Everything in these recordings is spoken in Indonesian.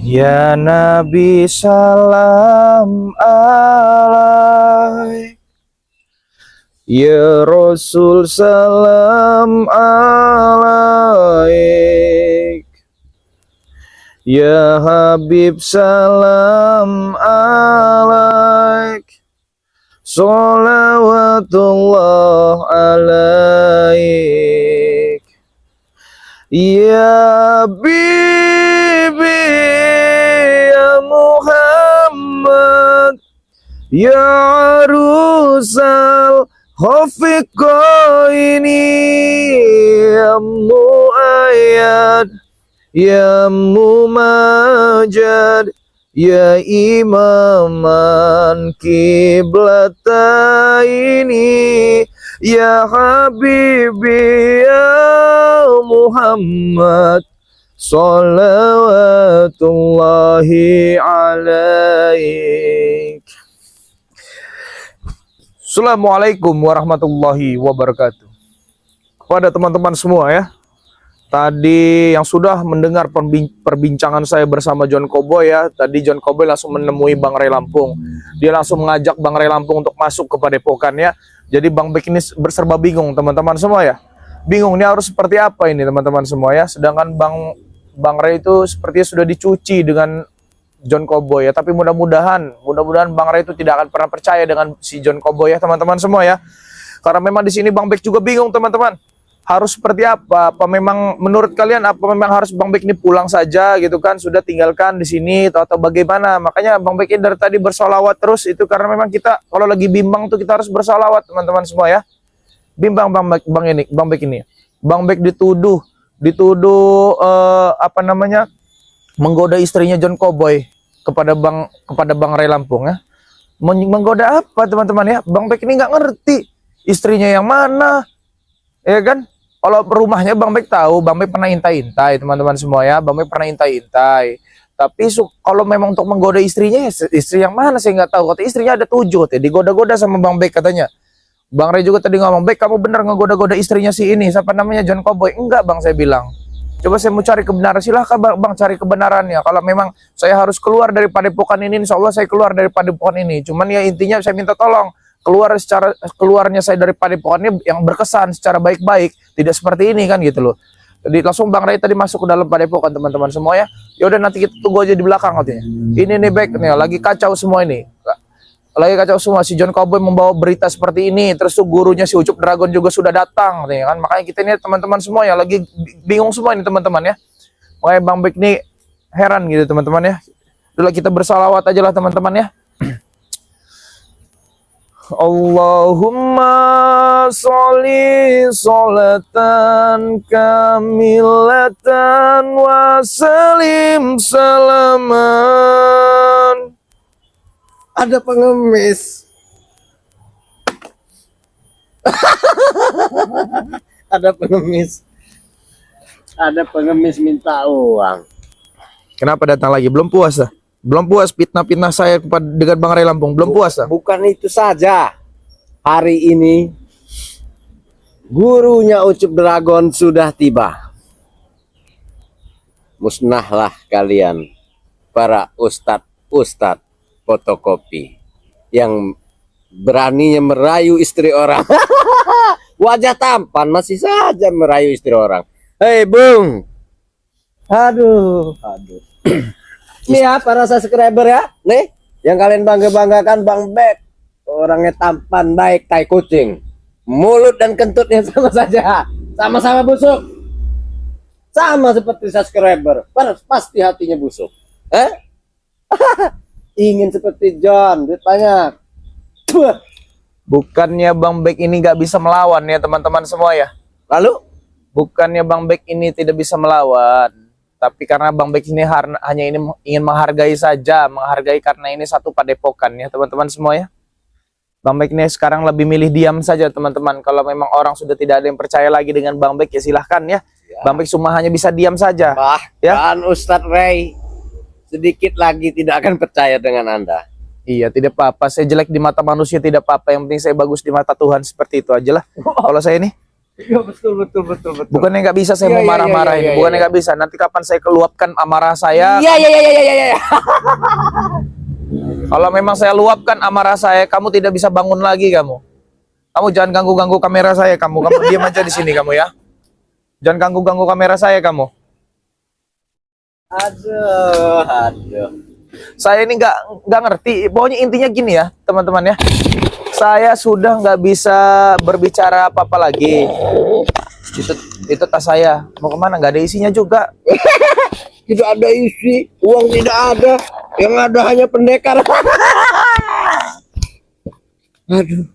Ya Nabi salam alaik, ya Rasul salam alaik, ya Habib salam alaik, Salawatullah alaik, ya Bibi ya Muhammad, ya Arusal Hofiqoini, ya Mu'ayyad, ya Mumajad, ya Imaman Kiblataini, ya Habibi ya Muhammad, Salawatullahi alaik. Assalamualaikum warahmatullahi wabarakatuh. Kepada teman-teman semua ya, tadi yang sudah mendengar perbincangan saya bersama John Cowboy ya, tadi John Cowboy langsung menemui Bang Ray Lampung. Dia langsung mengajak Bang Ray Lampung untuk masuk ke Padepokan ya. Jadi Bang Bek ini berserba bingung teman-teman semua ya. Bingung ini harus seperti apa ini teman-teman semua ya. Sedangkan Bang Ray itu sepertinya sudah dicuci dengan John Cowboy ya, tapi mudah-mudahan Bang Ray itu tidak akan pernah percaya dengan si John Cowboy ya teman-teman semua ya. Karena memang di sini Bang Bek juga bingung teman-teman. Harus seperti apa? Apa memang menurut kalian apa memang harus Bang Bek ini pulang saja gitu kan? Sudah tinggalkan di sini atau bagaimana? Makanya Bang Bek ini dari tadi bersolawat terus itu karena memang kita kalau lagi bimbang tuh kita harus bersolawat teman-teman semua ya. Bimbang Bang Bek ini. Bang Bek dituduh apa namanya? Menggoda istrinya John Cowboy kepada Bang Ray Lampung ya. Menggoda apa teman-teman ya? Bang Bek ini nggak ngerti istrinya yang mana, ya kan? Kalau rumahnya Bang Bek tahu, Bang Bek pernah intai-intai teman-teman semua ya. Bang Bek pernah intai-intai. Tapi kalau memang untuk menggoda istrinya, ya istri yang mana saya nggak tahu. Kata istrinya ada 7, digoda-goda sama Bang Bek katanya. Bang Ray juga tadi ngomong, Bek kamu bener ngegoda-goda istrinya si ini, siapa namanya John Cowboy. Enggak Bang, saya bilang. Coba saya mau cari kebenaran, silahkan Bang cari kebenarannya. Kalau memang saya harus keluar dari Padepokan ini, insya Allah saya keluar dari Padepokan ini. Cuman ya intinya saya minta tolong, keluarnya saya dari Padepokan ini yang berkesan secara baik-baik, tidak seperti ini kan gitu loh. Jadi langsung Bang Ray tadi masuk ke dalam Padepokan teman-teman semua ya. Ya udah nanti kita tunggu aja di belakang katanya. Ini nih Bek nih lagi kacau semua ini. Lagi kacau semua, si John Cowboy membawa berita seperti ini, terus tuh gurunya si Ucup Dragon juga sudah datang nih kan. Makanya kita ini teman-teman semua ya lagi bingung semua ini teman-teman ya. Makanya Bang Bek nih heran gitu teman-teman ya. Udah kita bersalawat aja lah teman-teman ya. Allahumma sholli sholatan kamilatan wa salim salaman. Ada pengemis. Ada pengemis. Ada pengemis minta uang. Kenapa datang lagi? Belum puas dah. Belum puas fitnah-fitnah saya kepada dengan Bang Ray Lampung. Belum puas dah. Bukan itu saja. Hari ini gurunya Ucup Dragon sudah tiba. Musnahlah kalian para ustadz fotokopi yang beraninya merayu istri orang. Wajah tampan masih saja merayu istri orang. Hei Bung. Aduh. Ini ya para subscriber ya. Nih yang kalian bangga-banggakan Bang Bek. Orangnya tampan, baik, tai kucing. Mulut dan kentutnya sama saja. Sama-sama busuk. Sama seperti subscriber. Pasti hatinya busuk. Ingin seperti John, duit banyak. Bukannya Bang Bek ini nggak bisa melawan ya teman-teman semua ya. Lalu? Bukannya Bang Bek ini tidak bisa melawan. Tapi karena Bang Bek ini hanya ingin menghargai saja. Menghargai karena ini satu Padepokan ya teman-teman semua ya. Bang Bek ini sekarang lebih milih diam saja teman-teman. Kalau memang orang sudah tidak ada yang percaya lagi dengan Bang Bek ya silahkan ya. Bang Bek cuma hanya bisa diam saja. Bahkan Ustadz Ray sedikit lagi tidak akan percaya dengan Anda. Iya, tidak apa-apa. Saya jelek di mata manusia tidak apa-apa. Yang penting saya bagus di mata Tuhan, seperti itu aja lah. Kalau saya ini. Iya betul. Bukannya nggak bisa saya Iya, mau iya, marah-marah iya, ini. iya, Bukannya iya. nggak bisa. Nanti kapan saya keluapkan amarah saya. Iya. Kalau memang saya luapkan amarah saya, kamu tidak bisa bangun lagi kamu. Kamu jangan ganggu-ganggu kamera saya kamu. Kamu diam aja di sini kamu ya. Jangan ganggu-ganggu kamera saya kamu. Aduh. Saya ini nggak ngerti. Pokoknya intinya gini ya, teman-teman ya. Saya sudah nggak bisa berbicara apa-apa lagi. Itu tas saya. Mau kemana? Nggak ada isinya juga. Tidak ada isi, uang tidak ada, yang ada hanya pendekar. Aduh.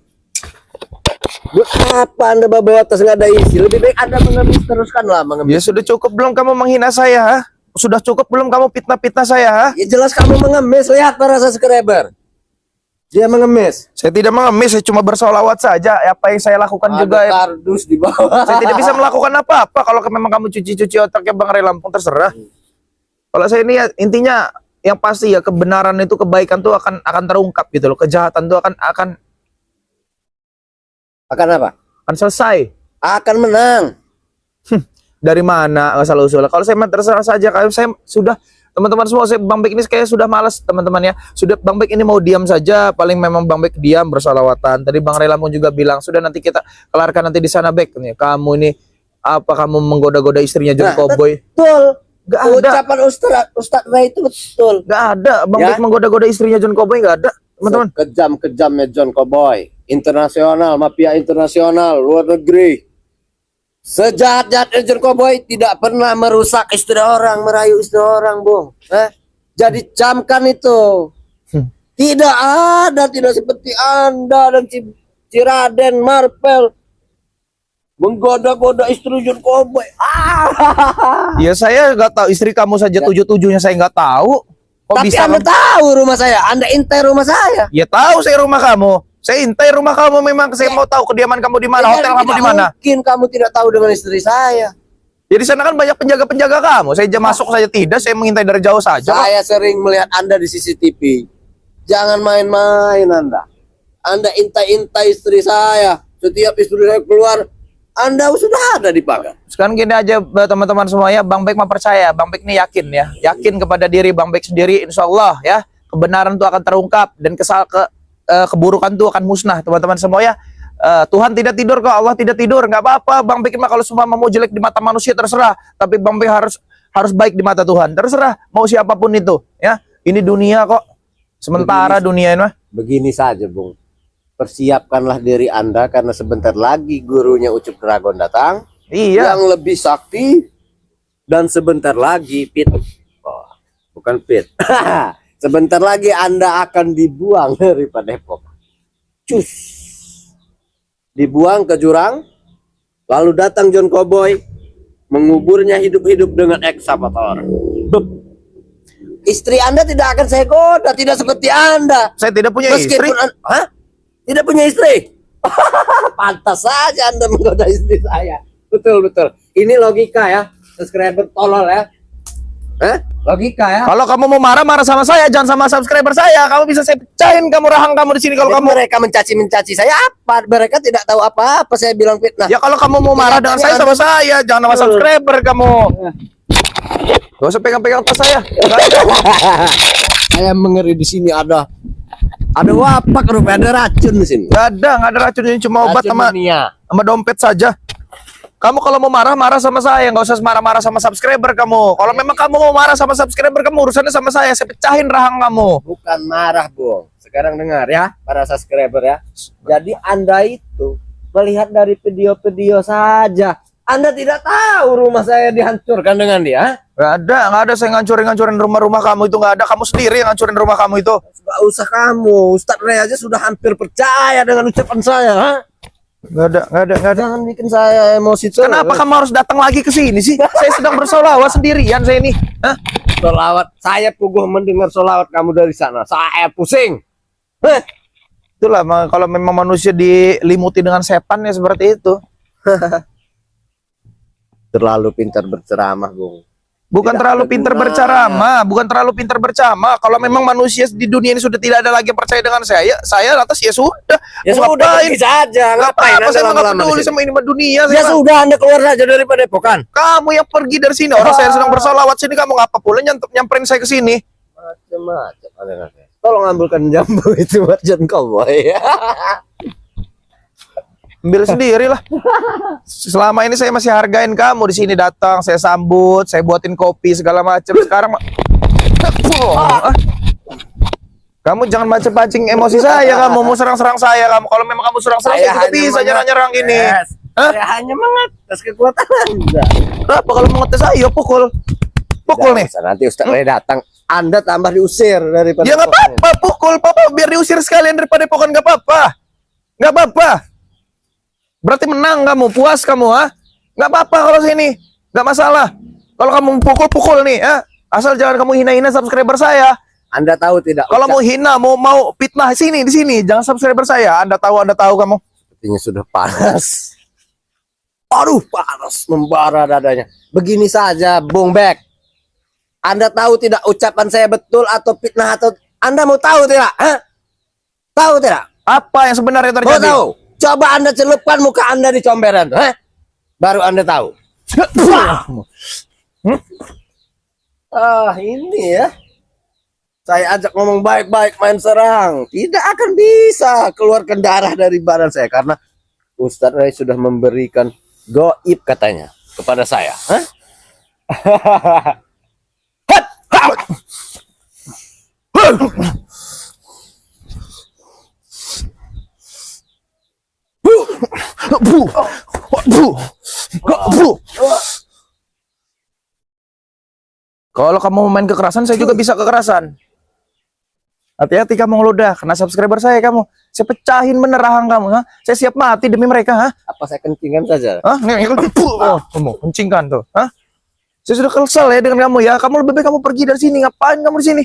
Buat apa Anda bawa tas nggak ada isi? Lebih baik Anda mengemis, teruskanlah mengemis. Ya sudah cukup belum kamu menghina saya? Ha? Sudah cukup belum kamu fitnah-fitnah saya? Ha? Ya jelas kamu mengemis, lihat para subscriber. Dia mengemis. Saya tidak mengemis, saya cuma bersolawat saja. Apa yang saya lakukan Ada juga, kardus di bawah. saya tidak bisa melakukan apa-apa. Kalau memang kamu cuci-cuci otaknya Bang Ray Lampung, terserah. Kalau saya ini ya, intinya yang pasti ya kebenaran itu, kebaikan tuh akan terungkap gitu loh. Kejahatan tuh akan Akan apa? selesai. Akan menang. Dari mana asal usulnya? Kalau saya mah terserah saja. Kalau saya sudah, teman-teman semua, saya Bang Bek ini kayak sudah malas teman-teman ya. Sudah Bang Bek ini mau diam saja. Paling memang Bang Bek diam bersalawatan. Tadi Bang Ray Lampung juga bilang sudah nanti kita kelarkan nanti di sana Bek. Nih, kamu ini apa kamu menggoda-goda istrinya John Cowboy? Betul. Gak ada. Ucapan Ustadz Ray itu betul. Gak ada. Bang Ya? Bek menggoda-goda istrinya John Cowboy, gak ada, teman-teman. Kejam-kejamnya John Cowboy, internasional, mafia internasional, luar negeri. Sejahat-jahatnya John Cowboy tidak pernah merusak istri orang, merayu istri orang, Bung. Jadi camkan itu. Tidak ada, tidak seperti Anda dan Ciraden Marvel menggoda-goda istri John Cowboy. Ya saya nggak tahu, istri kamu saja Ya. tujuh-tujuhnya saya nggak tahu. Kok Tapi bisa? Anda tahu rumah saya, Anda intai rumah saya. Ya tahu saya rumah kamu. Saya intai rumah kamu, memang saya mau tahu kediaman kamu di mana, Ya, hotel jadi kamu tidak di mana. Mungkin kamu tidak tahu dengan istri saya. Jadi sana kan banyak penjaga-penjaga kamu. Saya jam masuk saja tidak, saya mengintai dari jauh saja. kok. Saya sering melihat Anda di CCTV. Jangan main-main Anda. Anda intai-intai istri saya. Setiap istri saya keluar, Anda sudah ada di pagar. Sekarang gini aja teman-teman semuanya, Bang Bek mah percaya, Bang Bek ini yakin ya, yakin kepada diri Bang Bek sendiri, insya Allah ya, kebenaran itu akan terungkap dan keburukan itu akan musnah, teman-teman semua ya. Tuhan tidak tidur kok, Allah tidak tidur, nggak apa-apa. Bang Bek mah kalau semua mau jelek di mata manusia terserah, tapi Bang Bek harus baik di mata Tuhan, terserah mau siapapun itu ya. Ini dunia kok, sementara dunia ini mah. Begini saja, Bung. Persiapkanlah diri Anda karena sebentar lagi gurunya Ucup Dragon datang. Iya. Yang lebih sakti dan sebentar lagi Pit. Oh, bukan Pit. Sebentar lagi Anda akan dibuang dari Depok. Cus. Dibuang ke jurang. Lalu datang John Cowboy menguburnya hidup-hidup dengan ekskavator. Istri Anda tidak akan saya goda, tidak seperti Anda. Saya tidak punya istri. Hah? Tidak punya istri? Pantas saja Anda menggoda istri saya. Betul. Ini logika ya. Subscriber tolol ya. Logika ya. Kalau kamu mau marah sama saya, jangan sama subscriber saya. Kamu bisa saya pecahin kamu rahang kamu di sini kalau Jadi kamu. mereka mencaci saya apa? Mereka tidak tahu apa-apa. Saya bilang fitnah. Ya kalau kamu mau marah dengan saya sama saya, jangan sama subscriber kamu. Gak usah pegang-pegang tas saya. Saya mengeri di sini ada wapak rupanya, ada racun di sini. Gak ada racun, ini cuma obat Racun dunia. sama dompet saja. Kamu kalau mau marah sama saya, nggak usah marah-marah sama subscriber kamu. Kalau memang kamu mau marah sama subscriber kamu, urusannya sama saya pecahin rahang kamu. Bukan marah, Bung. Sekarang dengar ya, para subscriber ya. Jadi Anda itu melihat dari video-video saja. Anda tidak tahu rumah saya dihancurkan dengan dia. Gak ada saya ngancurin rumah-rumah kamu itu, nggak ada. Kamu sendiri yang ngancurin rumah kamu itu. Gak usah kamu. Ustadz Ray aja sudah hampir percaya dengan ucapan saya. Ha? Gak ada. Jangan bikin saya emosi terus. Kenapa kamu harus datang lagi ke sini sih? Saya sedang bersolawat sendirian saya ini. Hah? Solawat. Saya puguh mendengar solawat kamu dari sana. Saya pusing. Itulah kalau memang manusia dilimuti dengan setan ya seperti itu. Terlalu pintar berceramah, Bung. Bukan Tidak terlalu ada pintar gunanya. berceramah, bukan terlalu pintar berceramah. Kalau memang manusia di dunia ini sudah tidak ada lagi yang percaya dengan saya atas ya sudah. Ya Mau sudah, ngapain? pergi saja. Nggak Ngapain apa-apa, Anda saya nggak lama-lama peduli di sini? sama ini mah dunia. Ya Saya mah. sudah, Anda keluar saja dari Padepokan. Kamu yang pergi dari sini. Orang saya sedang bersolawat sini, kamu ngapa pula nyamperin saya ke sini? Macam-macam Anda. Tolong ambilkan jambu itu buat John Cowboy. Ambil sendiri lah. Selama ini saya masih hargain kamu di sini datang, saya sambut, saya buatin kopi segala macam. Sekarang kamu jangan pancing emosi saya, kamu mau serang-serang saya kamu. Kalau memang kamu serang-serang saya juga bisa nyerang-nyerang ini. Hah? Saya hanya mengatas kekuatan Anda. Kenapa kalau mengetes saya pukul? Pukul nih. Nanti Ustaz Ray datang, Anda tambah diusir daripada Ya nggak apa-apa, pukul papa biar diusir sekalian daripada pokoknya nggak apa-apa. Nggak apa-apa. Berarti menang kamu, puas kamu, ha? Nggak apa-apa kalau sini, nggak masalah. Kalau kamu pukul nih, ha? Asal jangan kamu hina-hina subscriber saya. Anda tahu tidak? Kalau mau hina, mau fitnah di sini, jangan subscriber saya. Anda tahu kamu. Sepertinya sudah panas. Aduh, panas membara dadanya. Begini saja, Bung Bek. Anda tahu tidak ucapan saya betul atau fitnah atau Anda mau tahu tidak? Hah? Tahu tidak? Apa yang sebenarnya Mau terjadi? tahu? Coba Anda celupkan muka Anda di comberan, hah? Baru Anda tahu. Ini ya. Saya ajak ngomong baik-baik main serang. Tidak akan bisa keluarkan darah dari badan saya karena Ustadz Ray sudah memberikan goib katanya kepada saya. Hah? Kalau kamu main kekerasan, saya juga bisa kekerasan. Hati-hati kamu ngeludah, kena subscriber saya kamu. Saya pecahin bener rahang kamu, ha? Saya siap mati demi mereka, ha? Apa saya kencingkan saja? Hah? Nih, oh, kamu kencingkan tuh, ha? Saya sudah kesel ya dengan kamu ya. Kamu lebih baik kamu pergi dari sini. Ngapain kamu di sini?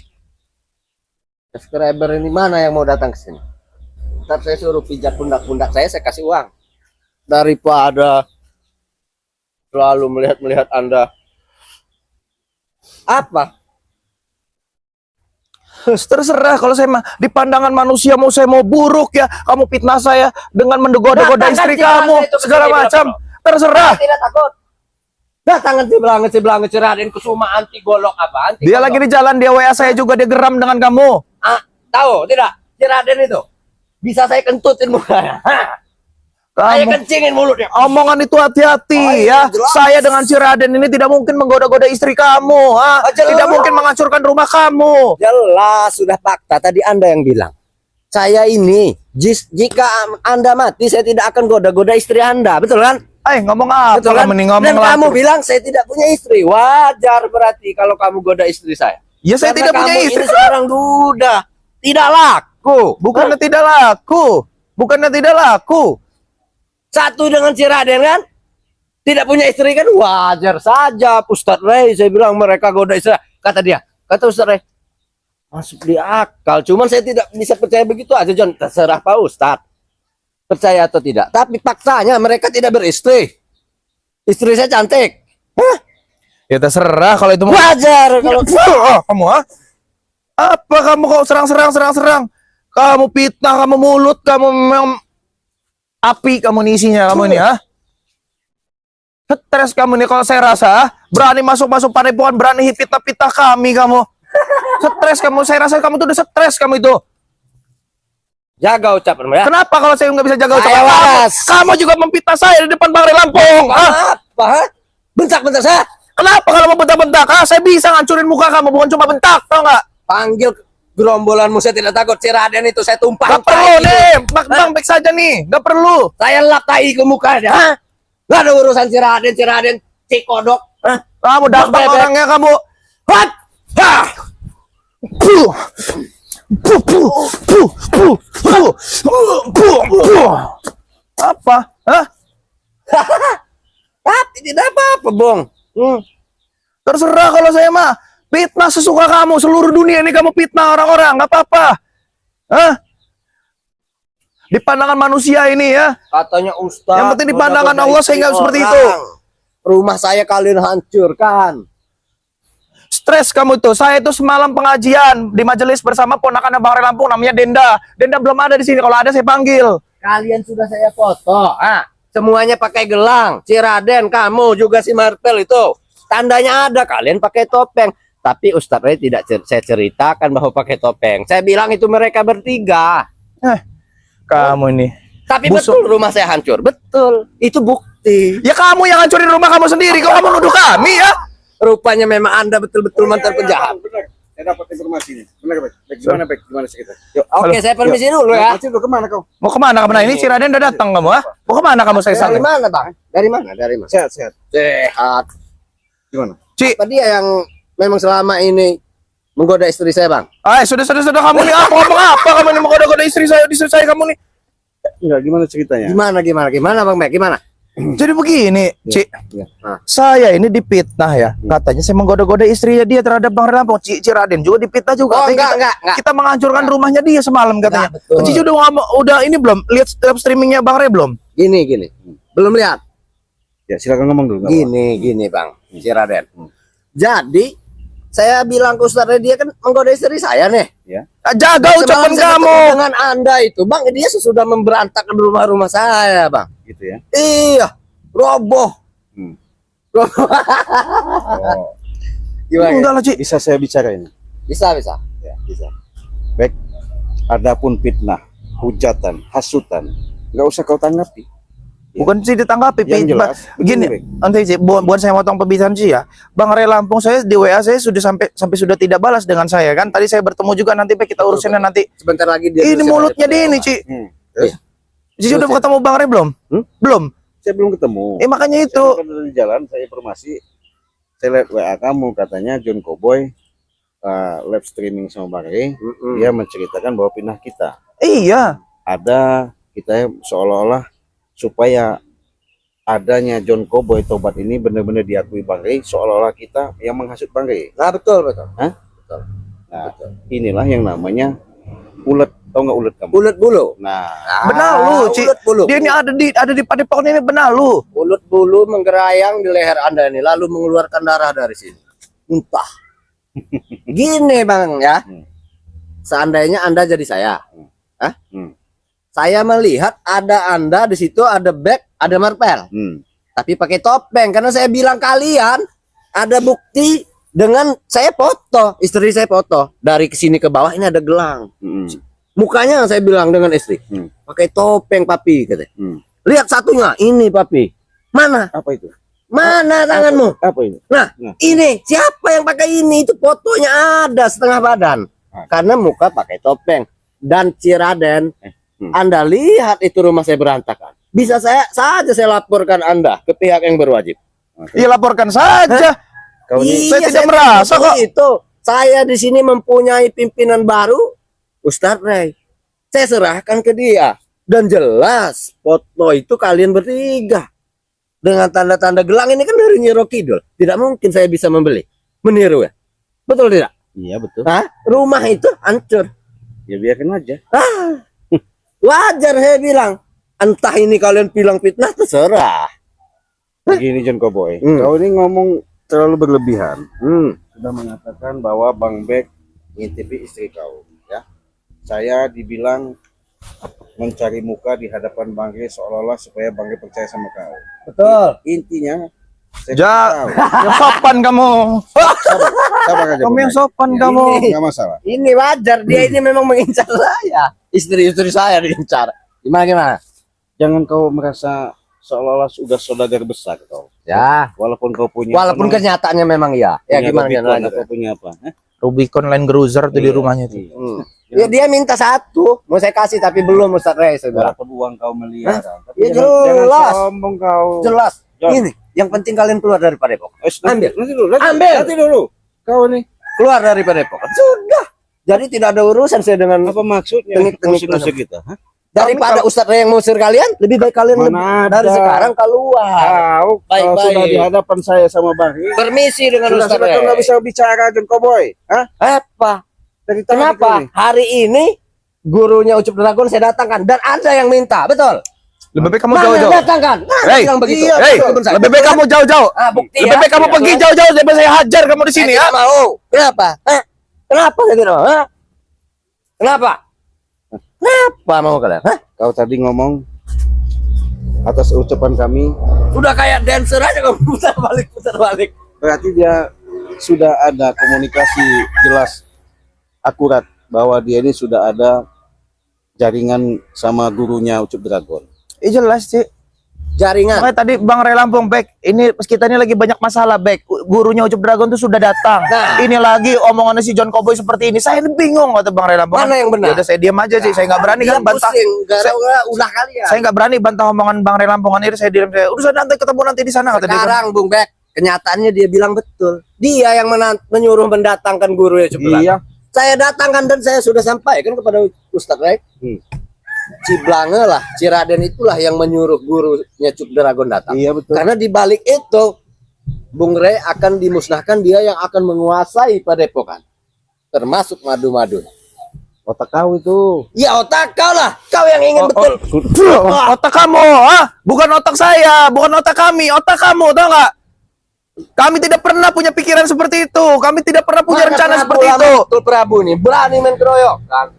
Subscriber ini mana yang mau datang ke sini? Ntar saya suruh pijat pundak-pundak saya kasih uang. Daripada selalu melihat-melihat Anda. Apa? Terserah kalau saya mah di pandangan manusia mau saya mau buruk ya. Kamu fitnah saya dengan mendegoda-goda Datang istri kan si kamu Rangga itu ke segala sini, macam. berapa, Terserah. Tidak takut. Datangan si belanga Raden Kusuma anti golok apa? Anti Dia golok. lagi di jalan, dia WA saya juga, dia geram dengan kamu. Ah, tahu tidak? Si Raden itu bisa saya kentutin mukanya. Saya Kamu kencingin mulutnya. omongan itu hati-hati Oh, ya. jelas. Saya dengan si Raden ini tidak mungkin menggoda-goda istri kamu, ha? Jelas. Tidak mungkin menghancurkan rumah kamu. Jelas sudah fakta tadi Anda yang bilang. Saya ini jika Anda mati saya tidak akan goda-goda istri Anda, betul kan? Ngomong apa Betul kan? kamu nih, ngomong Dan kamu lantur. bilang saya tidak punya istri. Wajar berarti kalau kamu goda istri saya. Ya saya Karena tidak punya kamu istri. ini seorang duda. Tidak laku. Bukannya tidak laku. Bukannya tidak laku. Satu dengan si Raden kan? Tidak punya istri kan? Wajar saja. Ustadz Ray, saya bilang mereka goda istri. Kata dia. Kata Ustadz Ray. Masuk di akal. Cuman saya tidak bisa percaya begitu aja, John. Terserah Pak Ustadz. Percaya atau tidak. Tapi faktanya mereka tidak beristri. Istri saya cantik. Hah? Ya terserah kalau itu mau. Wajar kalau Kamu, ha? Apa kamu kok serang? Kamu fitnah, kamu mulut, kamu memang api kamu nih isinya kamu ini, ha? Stres kamu nih kalau saya rasa, ha? Berani masuk-masuk padepokan, berani fitnah-fitnah kami kamu. Stres kamu, saya rasa kamu tuh udah stres kamu itu. jaga ucapan ya. Kenapa kalau saya nggak bisa jaga Saya ucapan? waras. Kamu juga memfitnah saya di depan Bang Ray Lampung. Ha? Apa? Ha? Bentak-bentak saya. Kenapa kalau mau bentak-bentak? Saya bisa ngancurin muka kamu, bukan cuma bentak, tau nggak? Panggil gerombolanmu, saya tidak takut. Si Raden itu saya tumpah. Gak perlu nih, Bang baik saja nih, gak perlu. Saya lap tai ke mukanya. Hah? Gak ada urusan si Raden, cikodok. Hah? Kamu dakbang Bebek. orangnya kamu. Hat! Hah! Puh. Puh, puh, puh, puh, puh, puh, puh. Apa? Hah? Tapi tidak apa-apa, Bong. Terserah kalau saya mah. Fitnah sesuka kamu, seluruh dunia ini kamu fitnah orang-orang, gak apa-apa. Hah? Di pandangan manusia ini ya. Katanya Ustaz. Yang penting di pandangan Allah saya nggak seperti itu. Rumah saya kalian hancurkan. stres kamu tuh. Saya itu semalam pengajian di majelis bersama ponakan Bang Ray Lampung namanya Denda. Denda belum ada di sini. Kalau ada saya panggil. Kalian sudah saya foto. Semuanya pakai gelang. Si Raden, kamu juga si Marvel itu. Tandanya ada. Kalian pakai topeng. Tapi Ustadz Ray tidak saya ceritakan bahwa pakai topeng. Saya bilang itu mereka bertiga. Kamu ini. Tapi Busuk. betul rumah saya hancur. Betul. Itu bukti. Ya kamu yang hancurin rumah kamu sendiri. Kok kamu nuduh kami ya? Rupanya memang Anda betul-betul mantan penjahat. Benar. Saya dapat informasinya. Benar, Bek. Bek, gimana, Bek? Gimana cerita? Yuk. Oke, saya permisi dulu ya. Masih lu kemana kau? Mau kemana kamu? Nah ini si Raden udah datang kamu ah? Mau kemana kamu saya Dari sana? mana, Bang? Dari mana? Dari mana? Sehat, sehat. Sehat. Gimana? Ci, Apa dia yang memang selama ini menggoda istri saya, Bang? sudah kamu nih apa ngomong apa kamu nih mau goda-goda istri saya kamu nih. Enggak, gimana ceritanya? Gimana, Bang Mek? Gimana? Jadi begini, Ci. Ya. Saya ini dipitnah ya. Katanya saya menggoda-goda istrinya dia terhadap Bang Ray Lampung. Ci Raden juga dipitnah juga. Oh, Katanya enggak. kita menghancurkan rumahnya dia semalam katanya. Enggak, betul. Cici udah ini belum lihat live streamingnya Bang Ray belum? Gini. Belum lihat. Ya, silakan ngomong dulu. nggak apa-apa. Gini, Bang. Si Raden. Jadi, saya bilang ke Ustadz Ray, dia kan menggoda istri saya nih. Ya. Jaga ucapan Semalam saya kamu. ketemu dengan Anda itu, Bang, dia sudah memberantakan rumah-rumah saya, Bang. Gitu ya. Iya, roboh. Hmm. Roboh. Oh, Gimana? Enggak lah, Ci. bisa saya bicara ini? Bisa. Ya, bisa. Baik. Adapun fitnah, hujatan, hasutan, enggak usah kau tanggapi. Bukan sih ditanggapi, Yang jelas, gini, begini, nanti sih, buat saya motong pembicaraan sih ya. Bang Ray Lampung saya di WA saya sudah sampai sudah tidak balas dengan saya kan. Tadi saya bertemu juga nanti Pak kita urusinnya nanti. Sebentar lagi dia Ini selesai mulutnya dari dia ini, rumah. Ci. Terus, Cici udah ketemu Bang Ray belum? Hmm? Belum. saya belum ketemu. Makanya itu. Saya baru dari jalan, saya informasi. Saya lihat WA kamu, katanya John Cowboy live streaming sama Bang Ray. Dia menceritakan bahwa pindah kita. Iya. Ada kita seolah-olah supaya adanya John Cowboy tobat ini benar-benar diakui Bang Ray, seolah-olah kita yang menghasut Bang Ray. Nah, betul. Nah, inilah yang namanya ulet, tau nggak ulet kamu? Ulet bulu. Nah, Benar lu, Ci. Ulet bulu. Dia ini ada di padepokan ini benar lu. Ulet bulu menggerayang di leher Anda ini, lalu mengeluarkan darah dari sini. Muntah. Gini, Bang ya. Seandainya Anda jadi saya. Saya melihat ada Anda di situ, ada bag, ada marpel. Tapi pakai topeng karena saya bilang kalian ada bukti dengan saya foto, istri saya foto dari kesini ke bawah ini ada gelang. Mukanya saya bilang dengan istri, pakai topeng papi katanya. Lihat satunya, ini papi. Mana? apa itu? Mana tanganmu? Apa ini? Nah, ini siapa yang pakai ini? Itu fotonya ada setengah badan. Karena muka pakai topeng. Dan Ciraden, Anda lihat itu rumah saya berantakan. Bisa saya laporkan Anda ke pihak yang berwajib. Iya laporkan saja. Kau ini Saya tidak merasa kok. Itu saya di sini mempunyai pimpinan baru, Ustadz Ray. Saya serahkan ke dia dan jelas foto itu kalian bertiga dengan tanda-tanda gelang ini kan dari Nyi Kidul. Tidak mungkin saya bisa membeli, meniru ya. Betul tidak? iya betul. Hah? Rumah itu hancur. Ya biarkan aja. Wajar saya bilang. Entah ini kalian bilang fitnah terserah. Begini John Cowboy, kau ini ngomong terlalu berlebihan. Sudah mengatakan bahwa Bang Bek ngintip istri kau, ya. Saya dibilang mencari muka di hadapan Bang Ray seolah-olah supaya Bang Ray percaya sama kau. Betul. Intinya saya tahu. Yang sopan kamu. Sabar aja. Kamu Bang yang Ray. sopan kamu. Nggak masalah. Ini wajar dia ini memang mengincar saya. Istri-istri saya diincar. Gimana? Jangan kau merasa seolah-olah sudah saudagar besar kau. Ya. Walaupun kau punya Walaupun kenyataannya memang iya. Ya gimana Rubicon, lanjut? atau punya apa? Rubicon Land Cruiser tuh di Iya, rumahnya tuh. iya. Ya dia minta satu, mau saya kasih tapi belum Ustaz Ray saya bilang. Walaupun uang kau miliaran. Tapi Ya jangan jelas. sombong kau. Jelas. John. Ini yang penting kalian keluar dari Padepokan. Ambil. Nanti dulu. Ambil. Nanti dulu. Kau nih. Keluar dari Padepokan. Sudah. Jadi tidak ada urusan saya dengan Apa maksudnya? Tengik-tengik Musik kita, hah? daripada Ustaz Ray yang ngusir kalian, lebih baik kalian Mana dari ada. sekarang keluar. Tahu, kalau Baik-baik. sudah di hadapan saya sama Bang Ray. Permisi dengan Sudah Ustaz sudah kau Ray. nggak bisa bicara John Cowboy, hah? Apa? Dari tadi kau Kenapa? nih. Hari ini gurunya Ucup Dragon saya datangkan dan ada yang minta, betul? Lebih baik kamu Mana jauh-jauh. datangkan? Nah, Hei, bilang begitu. Hei, Betul, lebih baik kamu jauh-jauh. Ah, bukti Lebih ya. baik kamu pergi jauh-jauh daripada saya hajar kamu di sini Saya ya. tidak mau. Kenapa? Hah? Kenapa saya tidak mau? Hah? Kenapa? Kenapa mau kalian? Hah? Kau tadi ngomong atas ucapan kami, Udah kayak dancer aja kamu putar balik. berarti dia sudah ada komunikasi jelas, akurat bahwa dia ini sudah ada jaringan sama gurunya Ucup Dragon. Jelas sih. Jaringan. Makanya tadi Bang Ray Lampung, Bek, ini kita ini lagi banyak masalah, Bek. Gurunya Ucup Dragon tuh sudah datang. Nah. Ini lagi omongannya si John Cowboy seperti ini. Saya ini bingung kata Bang Ray Lampung. Mana yang benar? Ya udah saya diam aja sih. Saya nggak berani kan bantah. Gara-gara ulah kalian. Saya nggak berani bantah omongan Bang Ray Lampungan ini. Saya diam. Saya udah nanti ketemu nanti di sana kata dia. Sekarang Bung Bek, kenyataannya dia bilang betul. Dia yang menyuruh mendatangkan guru ya Ciblak. Iya. Saya datangkan dan saya sudah sampaikan kepada Ustadz Ray. Ciblange lah, Ciraden itulah yang menyuruh gurunya Cup Dragon datang. Iya betul. Karena di balik itu Bung Ray akan dimusnahkan, dia yang akan menguasai Padepokan. Termasuk madu-madu. Otak kau itu. Ya otak kau lah, kau yang ingin betul. Otak kamu, ah, bukan otak saya, bukan otak kami, otak kamu, tau nggak? Kami tidak pernah punya pikiran seperti itu. Kami tidak pernah punya rencana seperti itu. Betul Prabu nih, berani main keroyokan.